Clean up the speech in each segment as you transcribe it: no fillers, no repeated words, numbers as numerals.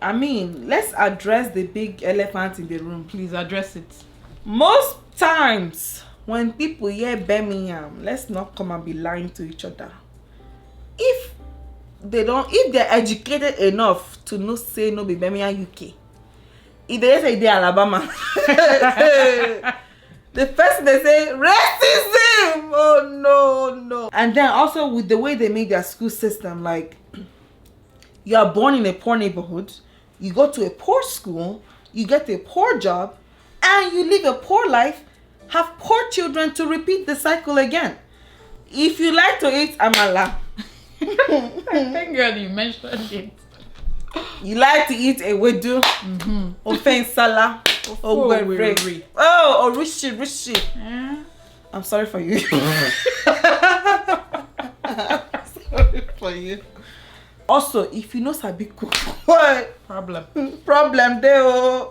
I mean, let's address the big elephant in the room. Please address it. Most times when people hear Birmingham, let's not come and be lying to each other. If they're educated enough to know say no be Birmingham UK. If they say they're Alabama, the first they say racism. Oh no. And then also with the way they make their school system, like you are born in a poor neighborhood, you go to a poor school, you get a poor job, and you live a poor life, have poor children to repeat the cycle again. If you like to eat amala, Thank God you mentioned it. you like to eat ewedu, ofe nsala, owere, oh, rishi. I'm sorry for you. Sorry for you. Also, if you know sabi cook, what problem there?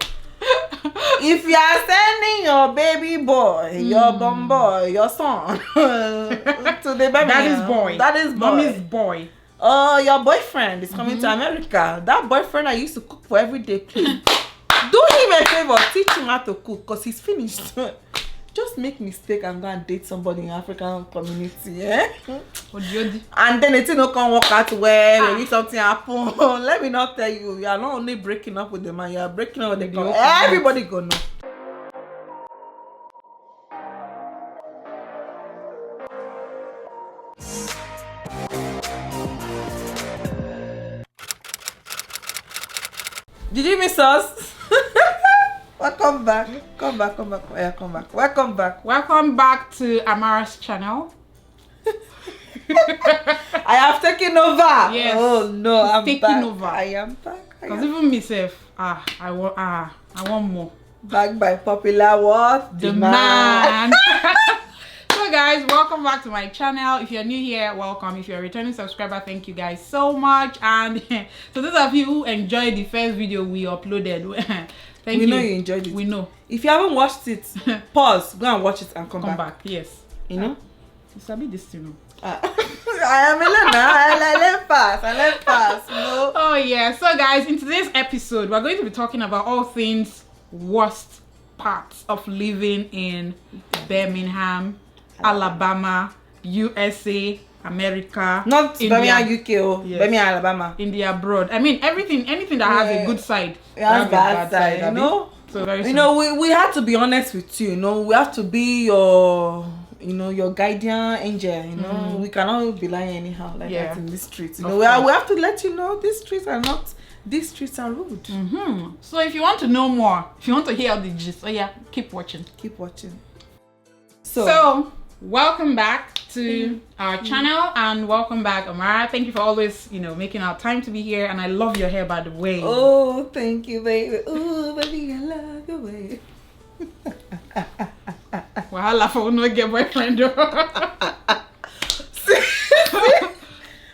If you are sending your baby boy, your bum boy, your son to the Birmingham, that is boy. Mommy's boy. Oh, your boyfriend is coming to America. That boyfriend I used to cook for every day, please do him a favor, teach him how to cook, because he's finished. Just make mistake and go and date somebody in African community, and then it no can work out well. Maybe something happen. Let me not tell you, you are not only breaking up with the man, you are breaking up with the girl. Everybody go know. Did you miss us? Welcome back. Come back. Yeah, come back. Welcome back. Welcome back to Amara's channel. I have taken over. Yes. Oh no, I'm taking back. over. I am back. Because even myself, I want more. Back by popular what? Demand. So guys, welcome back to my channel. If you're new here, welcome. If you're a returning subscriber, thank you guys so much. And so those of you who enjoyed the first video we uploaded, thank you. We know you enjoyed it. We know. If you haven't watched it, pause, go and watch it and come back. Yes. You know? You sabi this, you know. I am a learner. I learn fast. You know? Oh yeah. So guys, in today's episode, we're going to be talking about all things worst parts of living in Birmingham, Alabama, USA, America, not India, Birmingham, UK, or yes. Birmingham, Alabama. India, abroad. I mean, anything that has a good side. It has a bad side, you know? So very you know, we have to be honest with you, you know, we have to be your, you know, your guardian angel, you know. We cannot be lying anyhow like that in these streets. You know, we have to let you know these streets are rude. So if you want to know more, if you want to hear the gist, keep watching. So welcome back to our channel, and welcome back, Amara. Thank you for always, you know, making our time to be here, and I love your hair, by the way. Oh, thank you, baby. Oh, baby, I love your way. Wahala for no get boyfriend.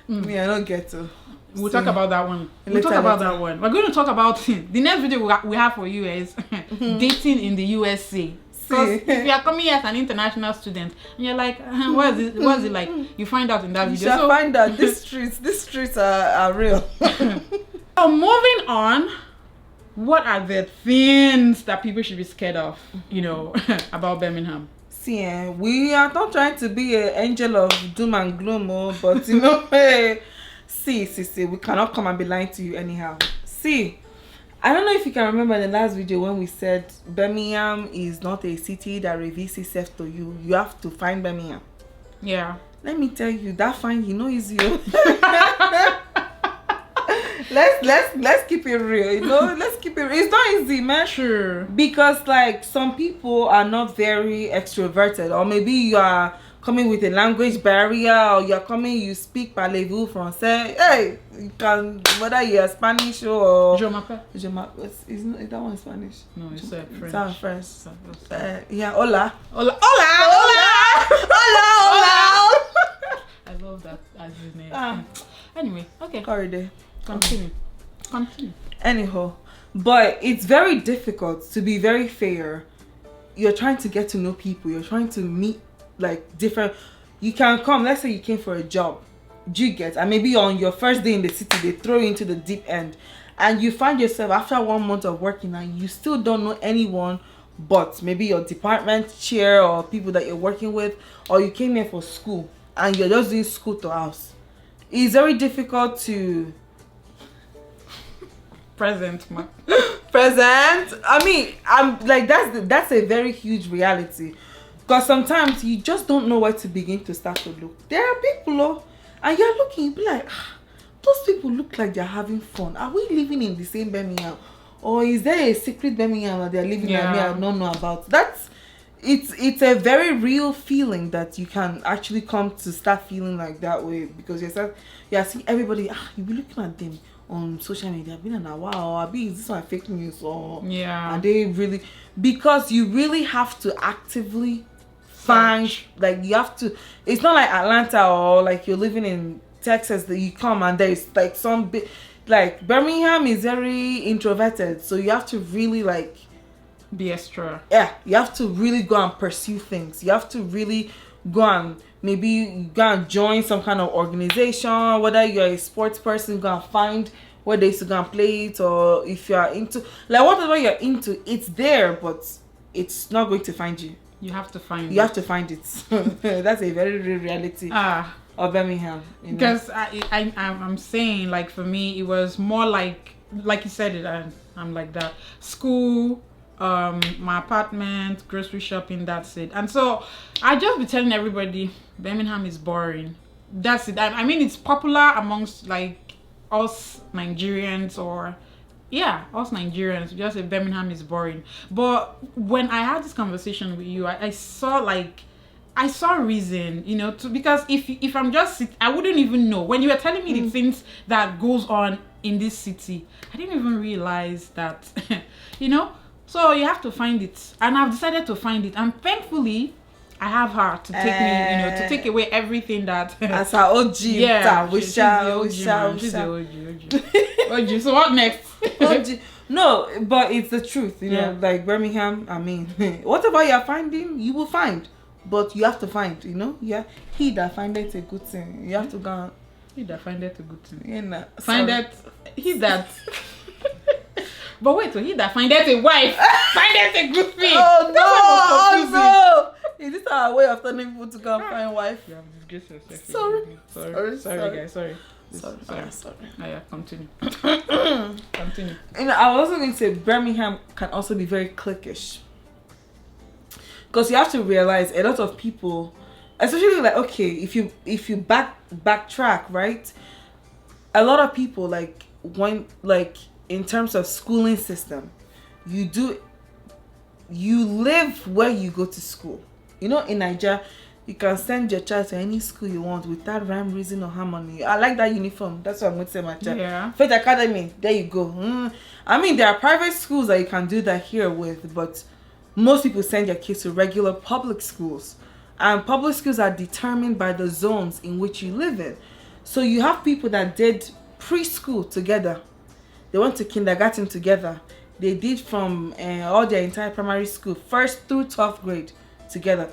Me, I don't get to. We'll talk about that one. We're going to talk about the next video we have for you is dating in the USA. Because if you are coming here as an international student and you're like, what is it like? You find out in that video. You shall find out these streets are real. So moving on, what are the things that people should be scared of, you know, about Birmingham? See, we are not trying to be an angel of doom and gloom, but you know, hey, see, we cannot come and be lying to you anyhow. See, I don't know if you can remember in the last video when we said Birmingham is not a city that reveals itself to you. You have to find Birmingham. Yeah. Let me tell you, that find you know is you. Let's keep it real, you know. Let's keep it real. It's not easy, man. Sure. Because like some people are not very extroverted, or maybe you are coming with a language barrier, or you're coming, you speak parlez-vous français. Hey, you can, whether you're Spanish or Je m'appelle. Is that one Spanish? No, it's French. It's not French. Yeah, hola. Hola. I love that as his name. Anyway, okay. Corridor. Continue. Anyhow, but it's very difficult to be very fair. You're trying to get to know people. You're trying to meet like different. You can come. Let's say you came for a job. Do you get? And maybe on your first day in the city, they throw you into the deep end, and you find yourself after 1 month of working and you still don't know anyone but maybe your department chair or people that you're working with, or you came here for school and you're just doing school to house. It's very difficult to present, man. present. I mean, I'm like, that's a very huge reality, because sometimes you just don't know where to begin to start to look. There are people, and you're looking, you be like, those people look like they're having fun. Are we living in the same Birmingham, or is there a secret Birmingham that they're living in and I don't know about? It's a very real feeling that you can actually come to start feeling like that way, because you're seeing everybody. You be looking at them on social media, being like, wow, is this my fake news, or are they really? Because you really have to actively find, like, you have to. It's not like Atlanta or like you're living in Texas that you come and there's like some bit. Like Birmingham is very introverted, so you have to really like be extra. Yeah, you have to really go and pursue things. You have to really go and maybe go and join some kind of organization. Whether you're a sports person, go and find where they used to go and play it, or if you are into like whatever you're into, it's there, but it's not going to find you. You have to find it. You have to find it. That's a very real reality of Birmingham. Because I'm saying, like, for me, it was more like you said it, and I'm like that. School, my apartment, grocery shopping, that's it. And so I just be telling everybody Birmingham is boring. That's it. I mean, it's popular amongst like us Nigerians, or us Nigerians, just say Birmingham is boring. But when I had this conversation with you, I saw reason, because if I'm just I wouldn't even know. When you were telling me the things that goes on in this city, I didn't even realize that, So you have to find it, and I've decided to find it, and thankfully I have her to take me, to take away everything that as her OG. She's the OG. So what next? OG. No, but it's the truth, like Birmingham. I mean, whatever you're finding, you will find, but you have to find. He that findeth a good thing. You have to go. He that findeth a good thing. He that. But wait, so he that findeth a wife findeth a good thing. Oh no! Is this our way of telling people to go and find wife? You have disgraced yourself. Sorry, guys. Sorry. Sorry. Oh, yeah, continue. Continue. I was also going to say Birmingham can also be very cliquish, because you have to realize a lot of people, especially like, okay, if you backtrack, right, a lot of people, like, when, like, in terms of schooling system, you live where you go to school. In Nigeria, you can send your child to any school you want without rhyme, reason, or harmony. I like that uniform. That's what I'm going to say, my child. Yeah. Faith Academy, there you go. I mean, there are private schools that you can do that here with, but most people send their kids to regular public schools. And public schools are determined by the zones in which you live in. So you have people that did preschool together. They went to kindergarten together. They did from all their entire primary school, 1st through 12th grade together.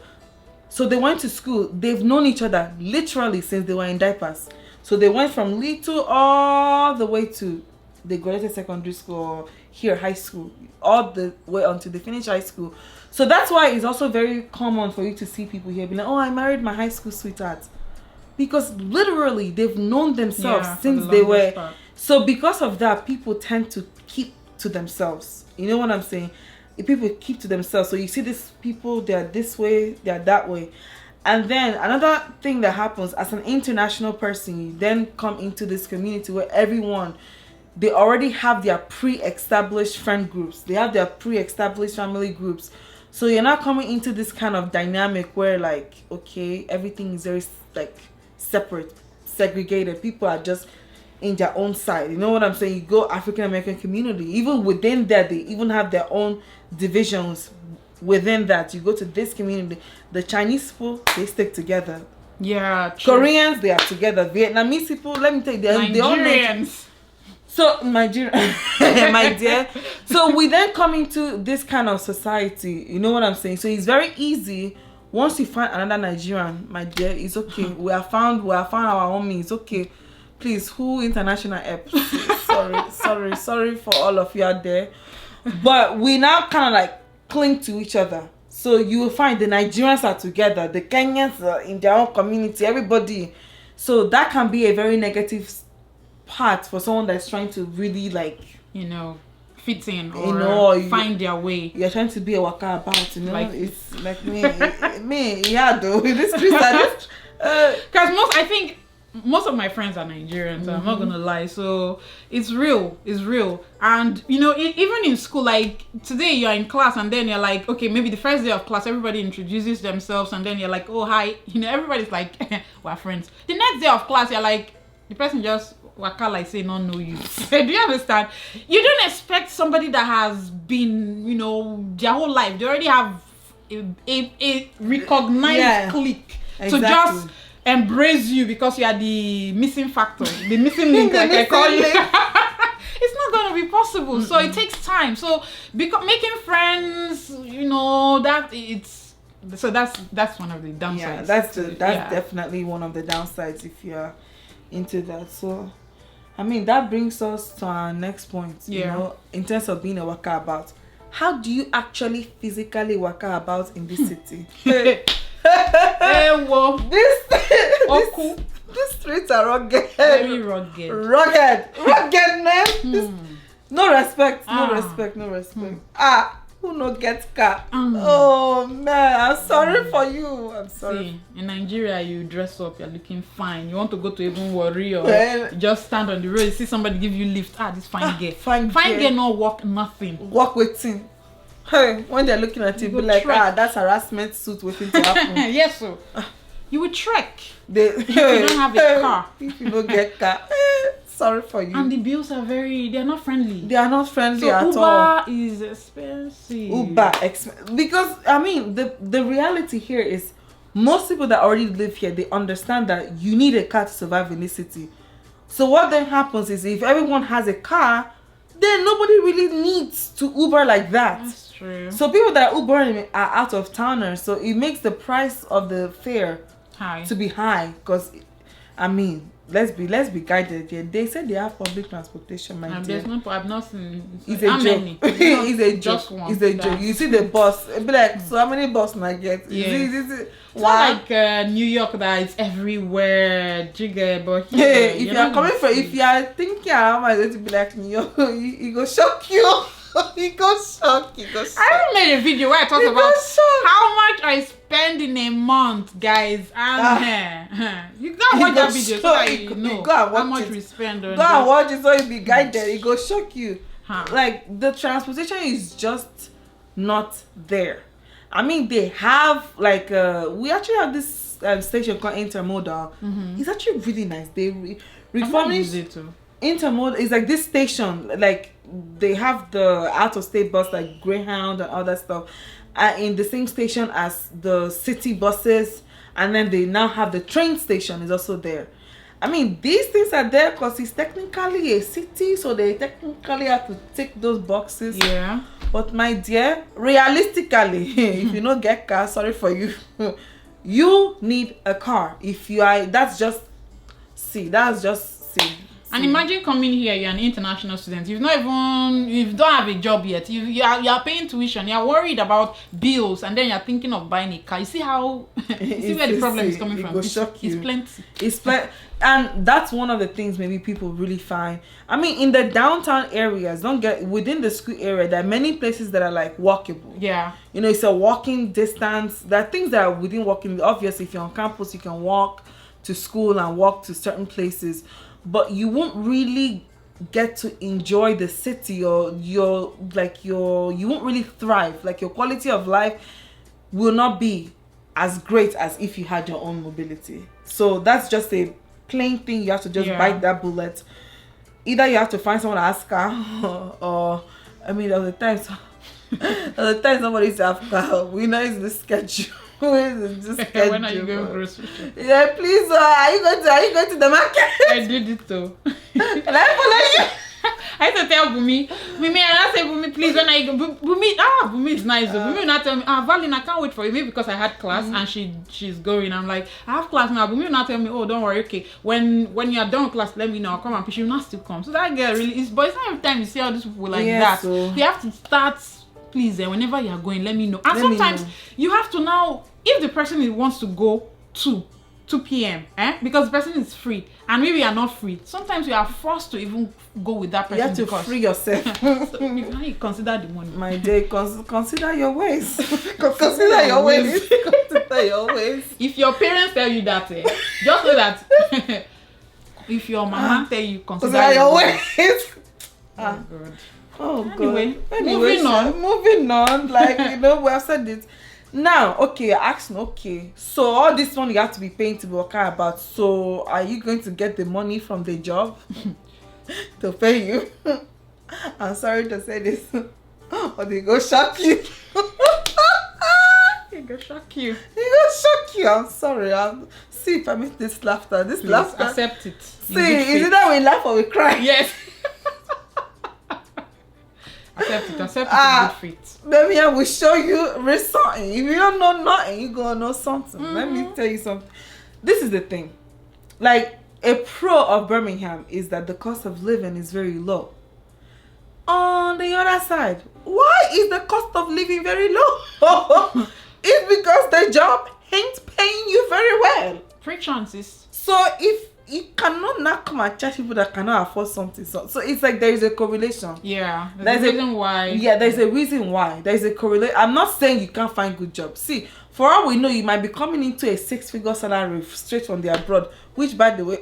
So they went to school. They've known each other literally since they were in diapers. So they went from little all the way to they graduated secondary school, or here high school, all the way until they finish high school. So that's why it's also very common for you to see people here be like, oh, I married my high school sweetheart. Because literally they've known themselves since they were part. So because of that, people tend to keep to themselves. You know what I'm saying? If people keep to themselves, so you see these people, they're this way, they're that way. And then another thing that happens, as an international person, you then come into this community where everyone, they already have their pre-established friend groups. They have their pre-established family groups. So you're not coming into this kind of dynamic where, like, okay, everything is very like separate, segregated. People are just in their own side. You know what I'm saying? You go African American community, even within that, they even have their own divisions within that. You go to this community, the Chinese people, they stick together. Yeah, true. Koreans, they are together. Vietnamese people, let me tell you, they all Nigerians. So Nigeria, my dear. So we then come into this kind of society. You know what I'm saying? So it's very easy. Once you find another Nigerian, my dear, it's okay. We have found our homie. It's okay. Please, who international apps? sorry for all of you out there. But we now kind of like cling to each other. So you will find the Nigerians are together, the Kenyans are in their own community, everybody. So that can be a very negative part for someone that's trying to really like, fit in or find their way. You're trying to be a waka about, like, it's like me, yeah, though. This streets are just because I think most of my friends are Nigerians. I'm not gonna lie, so it's real, and even in school, like today you're in class and then you're like, okay, maybe the first day of class everybody introduces themselves and then you're like, oh hi, everybody's like we're friends. The next day of class you're like, the person just waka like say not know you. Do you understand? You don't expect somebody that has been their whole life, they already have a recognized clique to just embrace you because you are the missing factor, the missing link, like I call you. It's not going to be possible. So it takes time. So making friends, that's one of the downsides. Yeah, that's definitely one of the downsides if you're into that. So I mean, that brings us to our next point. In terms of being a waka about, how do you actually physically waka about in this city? These streets are rugged. Very rugged. Ruggedness. No respect. Who no get car? Oh man, I'm sorry for you. I'm sorry. See, in Nigeria, you dress up, you're looking fine. You want to go to even worry or you just stand on the road, you see somebody give you lift. This fine girl. Fine girl, not walk nothing. Walk waiting. Hey, when they're looking at you, be like, that's harassment suit waiting to happen. Yes, so you will trek. If you don't have a car. If you don't get car, sorry for you. And the bills they're not friendly. They are not friendly at Uber all. Uber is expensive. Because I mean, the reality here is most people that already live here, they understand that you need a car to survive in this city. So what then happens is if everyone has a car, then nobody really needs to Uber like that. That's true. So people that are Ubering are out of towners, so it makes the price of the fare to be high. Because I mean, let's be guided. Yeah, they said they have public transportation. There's no. I've not seen. It's a joke. It's a joke. Just one. It's a joke. You see the bus. It be like, so how many buses I get? It's not like New York that it's everywhere. Jigger, but here, if you are coming from, if you are thinking how am I going to be like New York, it go shock you. It goes shock. I made a video where I talk about how much I spend in a month, guys. And you gotta watch that video so that you know how much we spend on. Go and watch it so you be guided. It go shock you. Like the transportation is just not there. I mean, they have like we actually have this station called Intermodal. It's actually really nice. They refurbished it too. Intermodal is like this station, like they have the out of state bus like Greyhound and all that stuff in the same station as the city buses, and then they now have the train station is also there. I mean, these things are there because it's technically a city, so they technically have to take those boxes. Yeah. But my dear, realistically, if you don't get car, sorry for you. You need a car. If you are, that's just C. And imagine coming here, you're an international student. You don't have a job yet. You are paying tuition. You're worried about bills, and then you're thinking of buying a car. You see how? See where the problem is coming from? It's plenty. And that's one of the things maybe people really find. I mean, in the downtown areas, within the school area, there are many places that are like walkable. Yeah. It's a walking distance. There are things that are within walking. Obviously, if you're on campus, you can walk to school and walk to certain places. But you won't really get to enjoy the city, or you won't really thrive. Like your quality of life will not be as great as if you had your own mobility. So that's just a plain thing. You have to just bite that bullet. Either you have to find someone to ask car, or I mean, there the time somebody to have car. We know it's the schedule. When are you going grocery shopping? Yeah, please. Are you going to the market? I did it too. Can I follow you? I had to tell Bumi, and I said, Bumi, please, when I go, Bumi is nice. Bumi will not tell me, Valeen, I can't wait for you. Maybe because I had class and she's going. I'm like, I have class now. Bumi will not tell me, oh, don't worry, okay. When you're done with class, let me know. I'll come and she will not still come. So that girl really is, but it's not every time you see all these people like that. So you have to start, please, whenever you're going, let me know. And sometimes you have to now, if the person wants to go 2 p.m. Because the person is free and maybe you're not free. Sometimes you are forced to even go with that person. You have to free yourself. So you consider the money. My dear, consider your ways. Consider your ways. Consider your ways. If your parents tell you that, just know that if your mama tell you consider your ways. Oh God. Oh anyway, God. Moving on. Like, we have said it. Now, okay, asking, okay, so all this money you have to be paying to work about. So, are you going to get the money from the job to pay you? I'm sorry to say this, but they go shock you. They go shock you. They go shock you. I'm sorry. See if I miss this laughter. This laughter. Accept it. See, is it that we laugh or we cry? Yes. Accept it is good fit. Baby, I will show you read something. If you don't know nothing, you gonna know something. Let me tell you something. This is the thing. Like, a pro of Birmingham is that the cost of living is very low. On the other side, why is the cost of living very low? It's because the job ain't paying you very well. Free chances. So if you cannot now come and charge people that cannot afford something. So it's like there is a correlation. Yeah. There's a reason why. Yeah, there's a reason why. There's a correlation. I'm not saying you can't find good jobs. See, for all we know, you might be coming into a 6-figure salary straight from the abroad, which, by the way,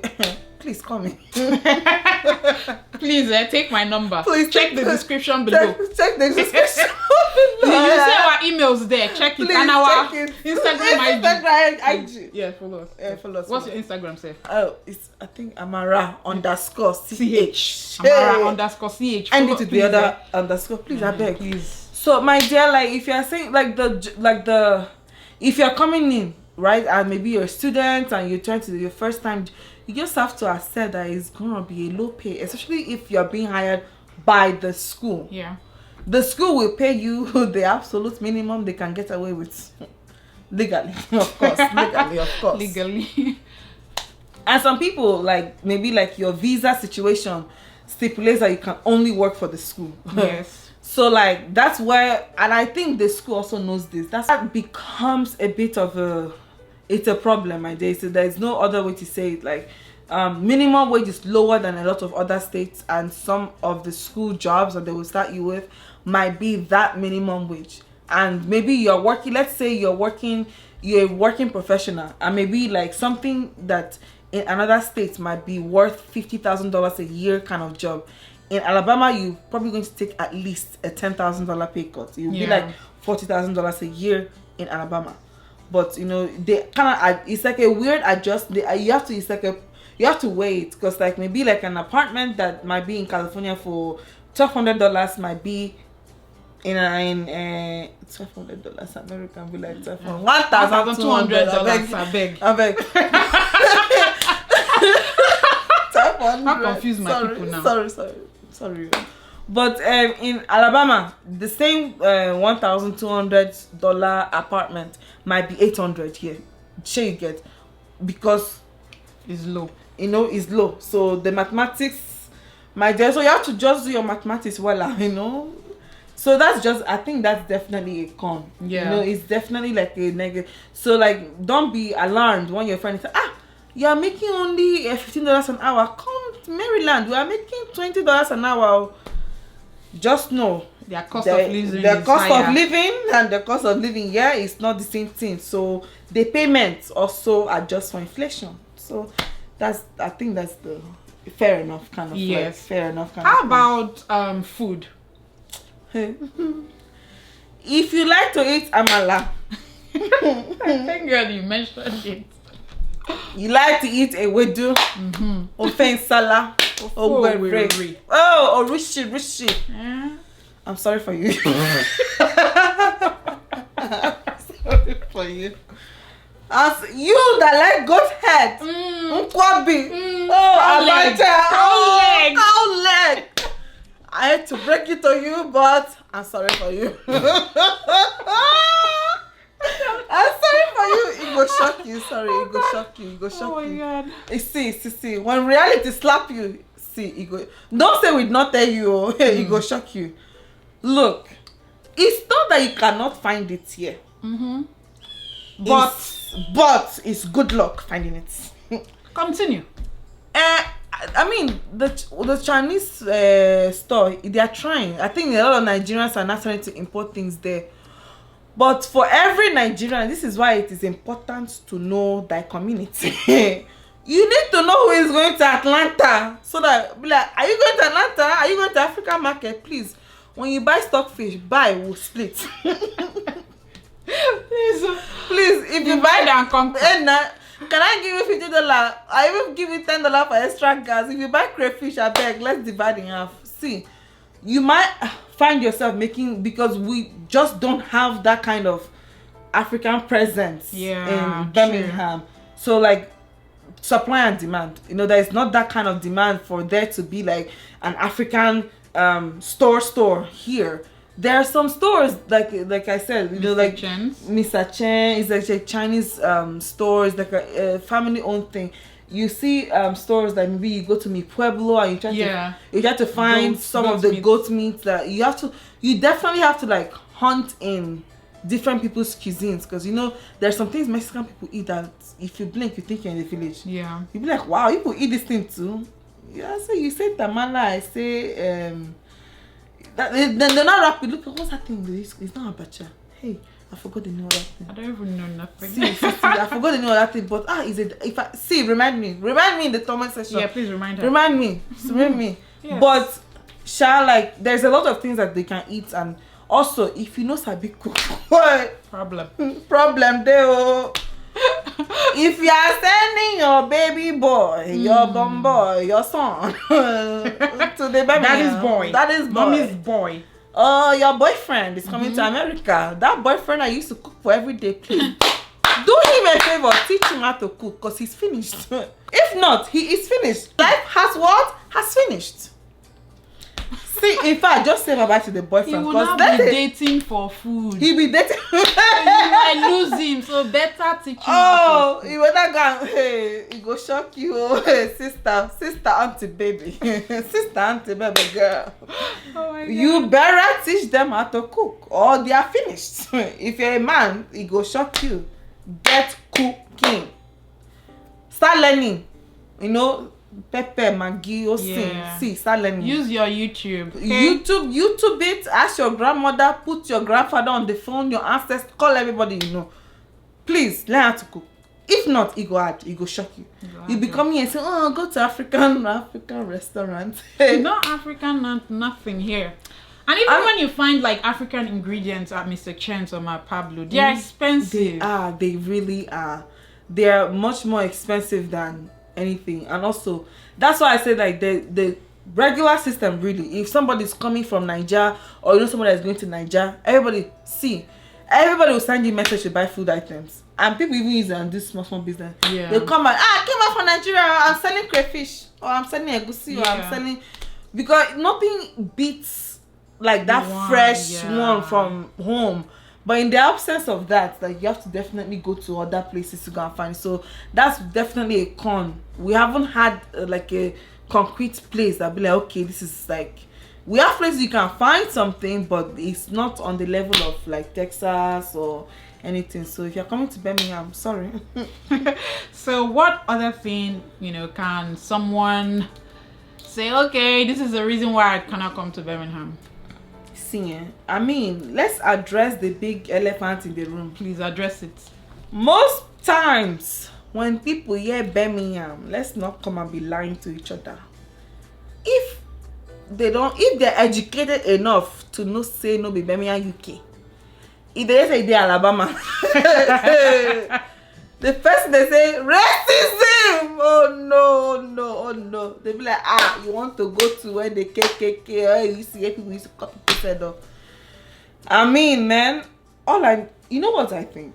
please call me. Please take my number. Please check the description below. Check the description below. You see our emails there. Check it. Please and our Instagram IG. Yeah, follow us. Yeah, follow us. What's your Instagram say? Oh, it's I think Amara_CH. Amara_CH. And it with the other underscore. Please, I beg. Please. So, my dear, like, if you're saying if you're coming in, right, and maybe you're a student and you're trying to do your first time, you just have to accept that it's gonna be a low pay, especially if you're being hired by the school. Yeah. The school will pay you the absolute minimum they can get away with. Legally, of course. Legally. And some people, like, maybe like your visa situation stipulates that you can only work for the school. Yes. So, like, that's where, and I think the school also knows this. That becomes a bit of it's a problem, my dear. So there's no other way to say it. Like, minimum wage is lower than a lot of other states, and some of the school jobs that they will start you with might be that minimum wage. And maybe you're working, let's say you're a working professional, and maybe like something that in another state might be worth $50,000 a year kind of job. In Alabama, you're probably going to take at least a $10,000 pay cut. You'll be like $40,000 a year in Alabama. But they kind of, it's like a weird adjust. You have to wait, because like maybe like an apartment that might be in California for $1,200 might be in $1,200 American be like $1,200. I beg. Not confuse my people now. Sorry. But in Alabama, the same $1,200 apartment might be $800 here. Sure, you get, because it's low. It's low. So the mathematics, my dear. So you have to just do your mathematics well, So I think that's definitely a con. Yeah. It's definitely like a negative. So like, don't be alarmed when your friend says, you are making only $15 an hour. Come to Maryland, we are making $20 an hour. Just know their cost of living and the cost of living here is not the same thing. So the payments also adjust for inflation. So I think that's the fair enough kind of. Yes. Like, fair enough kind How of. about food? If you like to eat amala, I think girl, you mentioned it. You like to eat ewedu, ofe nsala, ogwere, rishi. I'm sorry for you. Sorry for you. As you that like goat head, nkwabi, cow leg. I hate to break it to you, but I'm sorry for you. I'm sorry for you. It go shock you. Sorry, it go shock you. It go shock you. Oh my God. See. When reality slap you, see, it go. Don't say we not tell you. It go shock you. Look, it's not that you cannot find it here. Mm-hmm. But it's good luck finding it. Continue. I mean, the Chinese store, they are trying. I think a lot of Nigerians are not trying to import things there. But for every Nigerian, this is why it is important to know thy community. You need to know who is going to Atlanta. So that, be like, are you going to Atlanta? Are you going to African market? Please, when you buy stockfish, buy, we'll split. Please, if you buy and conquer. Can I give you $50? I will give you $10 for extra gas. If you buy crayfish, I beg, let's divide in half. See, you might find yourself making, because we just don't have that kind of African presence in Birmingham. True. So like supply and demand, you know, there's not that kind of demand for there to be like an African store here. There are some stores like I said, you know, like Mr. Chen is like a Chinese store, it's like a family-owned thing. You see stores like maybe you go to Mi Pueblo and you try to find some of the goat meat that you definitely have to like hunt in different people's cuisines, because you know there's some things Mexican people eat that if you blink you think you're in the village. Yeah, you be like, wow, people eat this thing too. Yeah, so you say tamala, I say then they're not rapid. Look, what's that thing? It's not a bacha. Hey, I forgot the name of that thing. I don't even know nothing. See, I forgot the name of that thing. But is it? If I see, remind me in the comment section. Yeah, please remind her. Remind me. Yes. But like there's a lot of things that they can eat, and also if you know sabi cook, what problem there. If you are sending your baby boy, your bum boy, your son to the baby, that is boy, mommy's boy. Your boyfriend is coming to America. That boyfriend I used to cook for every day, please do him a favor, teach him how to cook, because he's finished. If not, he is finished. Life has finished. See, in fact, just say bye-bye to the boyfriend. He will not be dating for food. He'll be dating. You might lose him, so better teach him. Oh, you better go. Hey, it go shock you. Hey, sister, auntie, baby. Sister, auntie, baby girl. Oh my God. You better teach them how to cook, or they are finished. If you're a man, it go shock you. Get cooking. Start learning. You know, pepper, Maggi, see, start learning. Use your YouTube. Okay? YouTube it. Ask your grandmother, put your grandfather on the phone, your ancestors, call everybody you know. Please learn how to cook. If not, it go hard, it go shock you. You become here and say, oh, go to African restaurant. No African, nothing here. And even when you find like African ingredients at Mr. Chen's or my Pablo, they're expensive. They really are. They are much more expensive than anything. And also that's why I said like the regular system, really, if somebody's coming from Nigeria, or you know somebody that's going to Nigeria, everybody will send you message to buy food items, and people even use it and do small business. They'll come and I came out from Nigeria, I'm selling crayfish, or I'm selling egusi, or I'm selling, because nothing beats like that fresh one from home. But in the absence of that, like, you have to definitely go to other places to go and find. So that's definitely a con. We haven't had like a concrete place that be like, okay, this is like, we have places you can find something, but it's not on the level of like Texas or anything. So if you're coming to Birmingham, sorry. So what other thing, you know, can someone say, okay, this is the reason why I cannot come to Birmingham? I mean, let's address the big elephant in the room. Please address it. Most times when people hear Birmingham, let's not come and be lying to each other. If they're educated enough to know say no be Birmingham UK, if they say they're Alabama, the first thing they say, racism. Oh no. They be like, you want to go to where the KKK, or you see people used to cut people head off. I mean, man, you know what I think?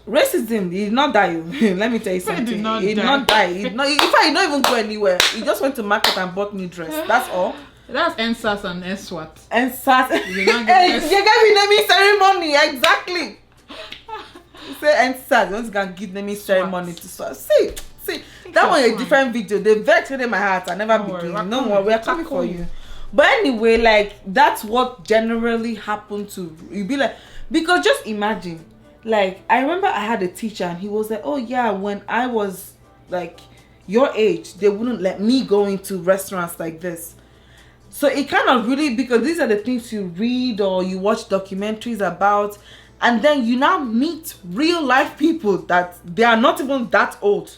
Racism did not die. Let me tell you something. It did not die. In fact, he don't even go anywhere. He just went to market and bought new dress. That's all. That's NSAS and SWAT. And SAT. You don't Hey, get you gave me naming ceremony, exactly. You say and SAT, you gonna give naming ceremony to SWAT. See, that one is a different video. They vexed in my heart. I never begin. No more. We are coming for you. But anyway, like that's what generally happened to you. Be like, because just imagine, like I remember I had a teacher and he was like, oh yeah, when I was like your age, they wouldn't let me go into restaurants like this. So it kind of really, because these are the things you read or you watch documentaries about, and then you now meet real life people that they are not even that old.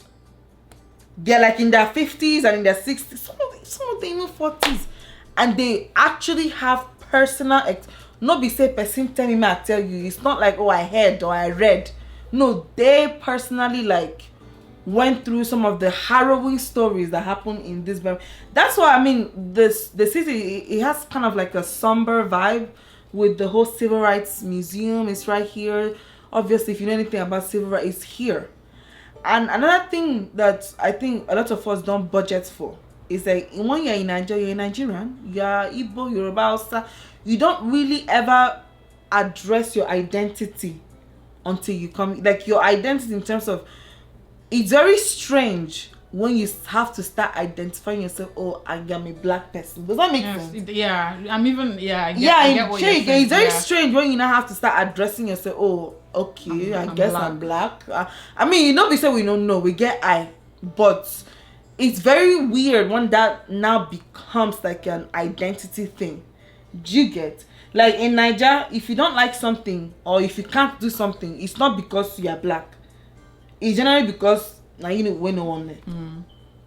They're like in their 50s and in their 60s, some of them even 40s, and they actually have personal not be say person tell me I tell you. It's not like, oh, I heard or I read. No, they personally like went through some of the harrowing stories that happened in this. That's why I mean the city, it has kind of like a somber vibe with the whole civil rights museum. It's right here. Obviously, if you know anything about civil rights, it's here. And another thing that I think a lot of us don't budget for is like when you're in Nigeria, you're Nigerian, you're Igbo, Yoruba, Hausa, you don't really ever address your identity until you come, like your identity in terms of, it's very strange when you have to start identifying yourself. Oh, I am a black person. Does that make sense? Yeah, I'm even. I get what you're saying. It's very strange when you now have to start addressing yourself. Oh, okay, I guess I'm black. I mean, you know, we say we don't know. We get but it's very weird when that now becomes like an identity thing. Do you get? Like in Niger, if you don't like something or if you can't do something, it's not because you are black. It's generally because now you know when no one there.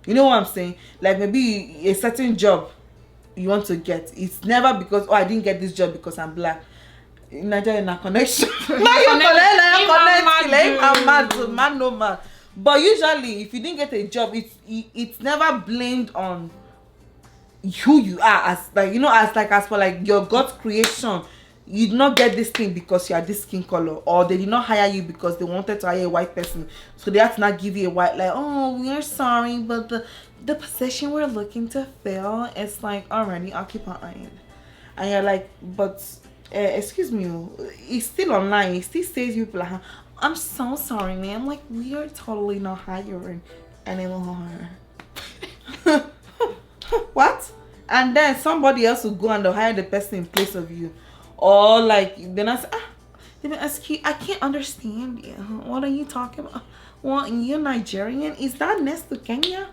You know what I'm saying? Like maybe a certain job you want to get. It's never because, oh, I didn't get this job because I'm black. In Nigeria, in a connection. Man. But usually, if you didn't get a job, it's never blamed on who you are, as like, you know, as for like your God's creation. You did not get this thing because you are this skin color, or they did not hire you because they wanted to hire a white person, so they have to not give you a white, like, oh, we're sorry, but the position we're looking to fill is like already occupied. And you're like, but excuse me, it's still online, it still says you people like, I'm so sorry, man, like we are totally not hiring anymore. What? And then somebody else will go and they'll hire the person in place of you. Or like then I say, they ask you, I can't understand you. What are you talking about? Well, you're Nigerian. Is that next to Kenya?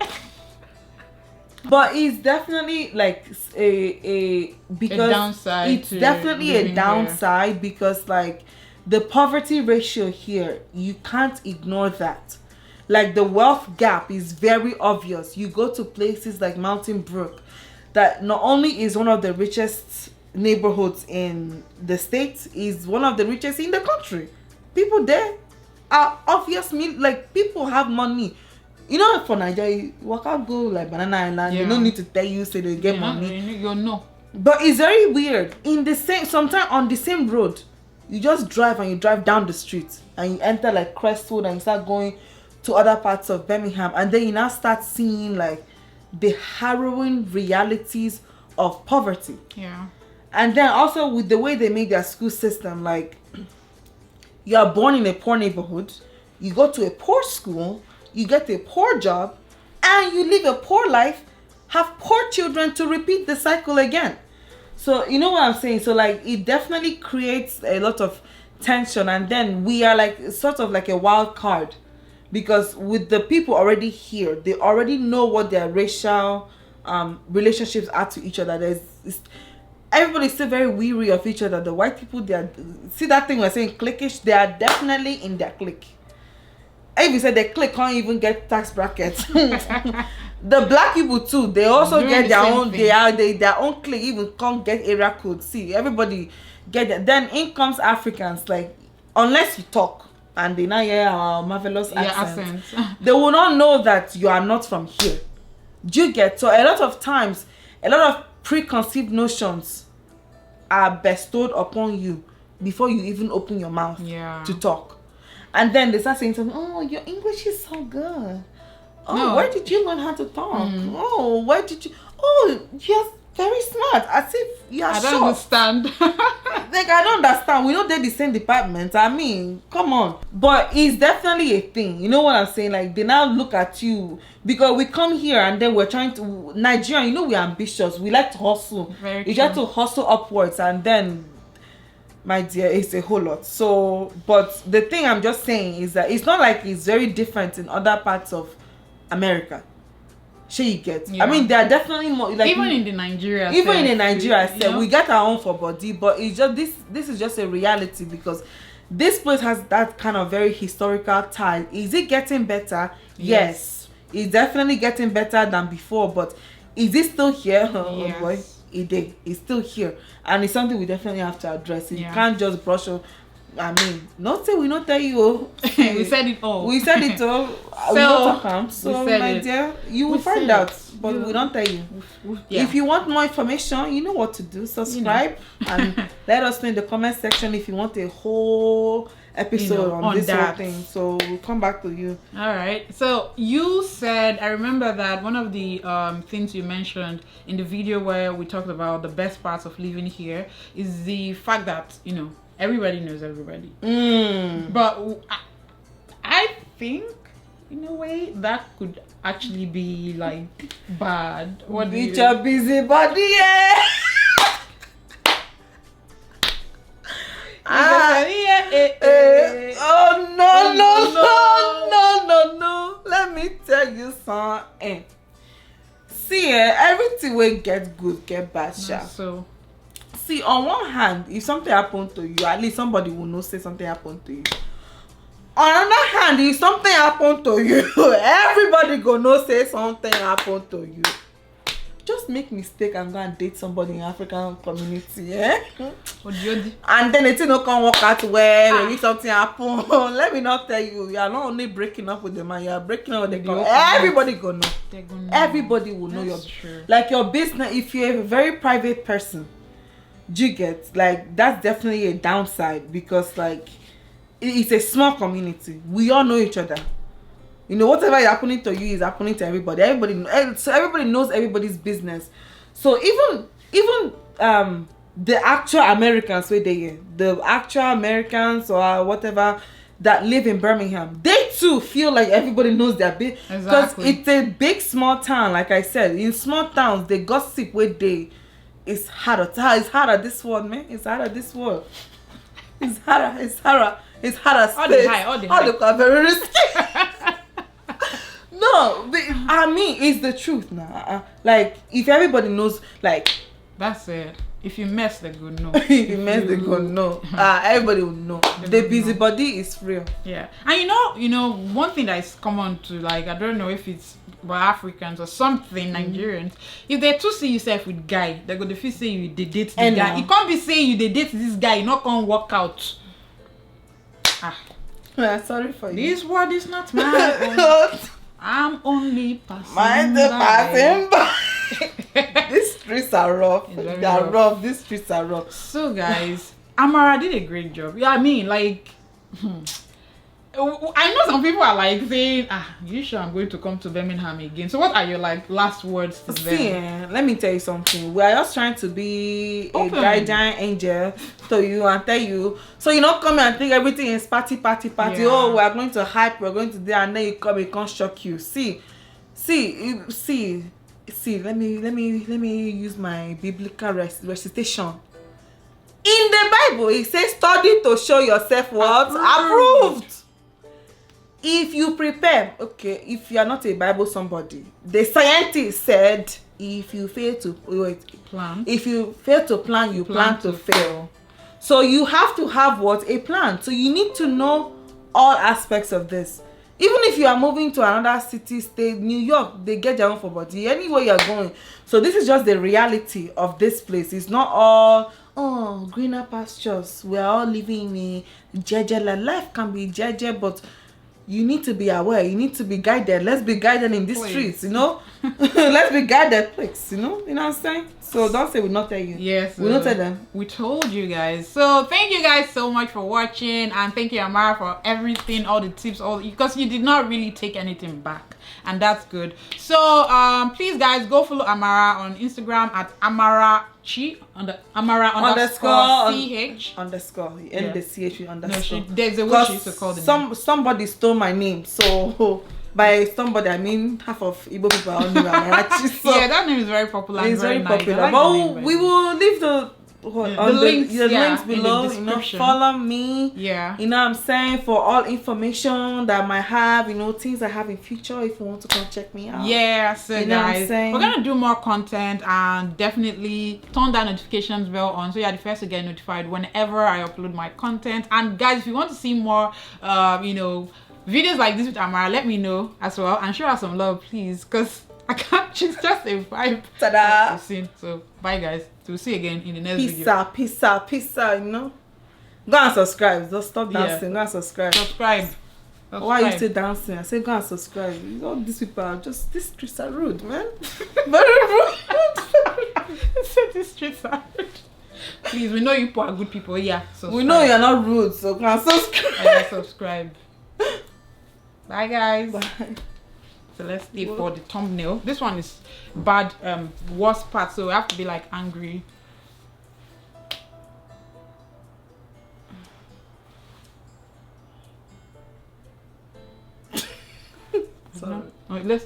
But it's definitely like because a downside. It's definitely a downside here. Because like the poverty ratio here, you can't ignore that. Like the wealth gap is very obvious. You go to places like Mountain Brook, that not only is one of the richest neighborhoods in the States, is one of the richest in the country. People there are obviously, like, people have money. You know, for Nigeria, you walk out, go like Banana Island, they don't need to tell you, say they get money. You know. But it's very weird. In the same, sometimes on the same road, you just drive and you drive down the street and you enter like Crestwood and you start going to other parts of Birmingham, and then you now start seeing like the harrowing realities of poverty. Yeah. And then also with the way they make their school system, like you are born in a poor neighborhood, you go to a poor school, you get a poor job, and you live a poor life, have poor children to repeat the cycle again. So you know what I'm saying? So like it definitely creates a lot of tension, and then we are like sort of like a wild card, because with the people already here, they already know what their racial relationships are to each other. Everybody's still very weary of each other. The white people, they are, see that thing we're saying, cliquish, they are definitely in their clique. If you said the clique can't even get tax brackets. The black people too, they also get their own thing. Their own clique even can't get area code. See, everybody get that. Then in comes Africans, like unless you talk and they now hear our marvelous accent, they will not know that you are not from here. Do you get? So a lot of times, a lot of preconceived notions are bestowed upon you before you even open your mouth to talk. And then they start saying something, oh, your English is so good. Oh, where did you learn how to talk? Oh, where did you... Oh, yes, Very smart. As if you are I don't shocked. understand. Like, I don't understand. We know they're the same department. I mean, come on. But it's definitely a thing. You know what I'm saying? Like, they now look at you because we come here and then we're trying to Nigeria. You know, we're ambitious. We like to hustle. Very We true. try to hustle upwards, and then, my dear, it's a whole lot. So, but the thing I'm just saying is that it's not like it's very different in other parts of America. Sure, you get. Yeah. I mean, there are definitely more. Like, Even in the Nigeria. even self, in the Nigeria, you know? we get our own for body, but it's just this is just a reality because this place has that kind of very historical tie. Is it getting better? Yes. It's definitely getting better than before, but is it still here? Oh boy, it's still here, and it's something we definitely have to address. You can't just brush off. I mean, not say we not tell you. We said it all. We said it all. We don't talk. So, my dear, you will find out, but we don't tell you. Yeah. If you want more information, you know what to do. Subscribe and let us know in the comment section if you want a whole episode on this whole thing. So we'll come back to you. All right. So you said, I remember that one of the things you mentioned in the video where we talked about the best parts of living here is the fact that, you know, everybody knows everybody. But I think in a way that could actually be like bad. What do you? It's your busybody, yeah. Oh no. Let me tell you something. See, everything will get good, get bad, sha. So see, on one hand, if something happened to you, at least somebody will know say something happened to you. On another hand, if something happened to you, everybody go know say something happened to you. Just make mistake and go and date somebody in African community, eh? And then it no can work out well. Maybe something happen. Let me not tell you, you are not only breaking up with the man, you are breaking up with the girl. Everybody go know. Everybody will know your like your business. If you're a very private person, you get like that's definitely a downside because like it's a small community. We all know each other. You know, whatever is happening to you is happening to everybody. So everybody knows everybody's business. So even the actual Americans where they the actual Americans or whatever that live in Birmingham, they too feel like everybody knows their business. Because it's a big small town, like I said. In small towns, they gossip where they it's harder. It's harder this world, man. It's harder this world. It's harder. All the high. Very risky. No, I mean it's the truth now. Like if everybody knows, like that's it. If you mess, they go no. If you mess, they go no. Everybody will know. The busybody is real. Yeah, and you know, one thing that is common to like I don't know if it's about Africans or something Nigerians. If they too see yourself with guy, they go to feel say you date the guy. You can't be saying you date this guy. You not gonna work out. Sorry for you. This word is not mine. I'm only passing by. These streets are rough. They are rough. These streets are rough. So guys, Amara did a great job. Yeah, I mean, like, I know some people are like saying, you sure I'm going to come to Birmingham again? So what are your like last words to them? See, let me tell you something. We are just trying to be a guardian angel to you and tell you. So you don't come and think everything is party. Yeah. Oh, we are going to hype, we're going to do, and then you come, it can't shock you. See. Let me use my biblical recitation. In the Bible, it says, "Study to show yourself what approved." If you prepare, okay, if you are not a Bible somebody, the scientist said, if you fail to plan, you plan to fail. So you have to have what? A plan. So you need to know all aspects of this. Even if you are moving to another city, state, New York, they get their own for body. Anywhere you're going. So this is just the reality of this place. It's not all, greener pastures. We're all living in a jeje. Life can be jeje, but you need to be aware. You need to be guided. Let's be guided in these streets, you know. Let's be guided, please, you know. You know what I'm saying? So don't say we not tell you. Yes, we not tell them. We told you guys. So thank you guys so much for watching, and thank you, Amara, for everything, all the tips, because you did not really take anything back. and that's good. So please guys go follow Amara on Instagram at Amarachi Amara underscore CH underscore Yeah. and the CH underscore. No, there's a way she used to call the name. Somebody stole my name, so by somebody I mean half of Igbo people are only Amarachi. So Yeah, that name is very popular. it's very nice. popular. I like But the name, we will leave the links, yeah, links in the below. You know, description. follow me. Yeah. You know what I'm saying, for all information that I might have, you know, things I have in future if you want to come check me out. Yeah, so You know what I'm guys, saying? we're gonna do more content and definitely turn that notifications bell on so you're the first to get notified whenever I upload my content. And guys, if you want to see more you know, videos like this with Amara, let me know as well and show her some love, please, because I can't. She's just a vibe. Ta-da! So bye guys, we'll see you again in the next Peace video. out, peace out, peace out. You know, go and subscribe. Don't stop dancing. Go and subscribe. Subscribe. Why are you still dancing? I say go and subscribe. You know, these people are just, these streets are rude, man. Very rude. Say these streets are rude. Please, we know you people are good people. Yeah, subscribe. We know you're not rude, so go and subscribe. Yeah, subscribe. Bye guys. Bye. So let's stay for the thumbnail. This one is bad, worst part, so we have to be like angry. Sorry. No, let's.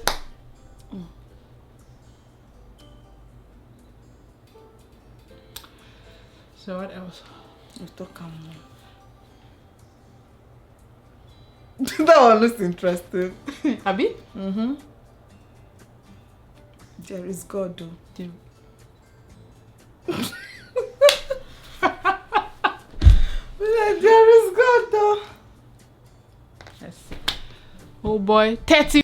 So what else? We talk that one looks interesting. Abby? There is God, though. There is God, though. Let's see. Oh boy, 30.